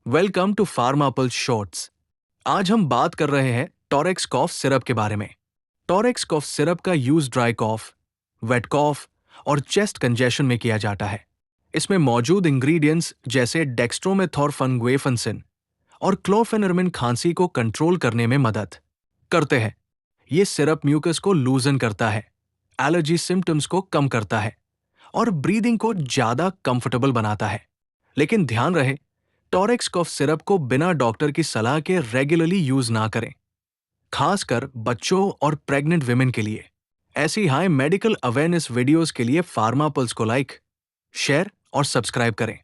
Welcome to फार्मापल्स shorts. आज हम बात कर रहे हैं टॉरेक्स कॉफ सिरप के बारे में। टॉरेक्स कॉफ सिरप का यूज ड्राई कॉफ, वेट कॉफ और चेस्ट कंजेशन में किया जाता है। इसमें मौजूद इंग्रेडिएंट्स जैसे डेक्स्ट्रोमेथोर्फन और क्लोफेनेरमिन खांसी को कंट्रोल करने में मदद करते हैं। ये सिरप म्यूकस को लूजन करता है, एलर्जी सिम्टम्स को कम करता है और ब्रीदिंग को ज्यादा कंफर्टेबल बनाता है। लेकिन ध्यान रहे, टॉरेक्स कॉफ सिरप को बिना डॉक्टर की सलाह के रेगुलरली यूज ना करें, खासकर बच्चों और प्रेग्नेंट विमेन के लिए। ऐसी हाई मेडिकल अवेयरनेस वीडियोस के लिए फार्मापल्स को लाइक, शेयर और सब्सक्राइब करें।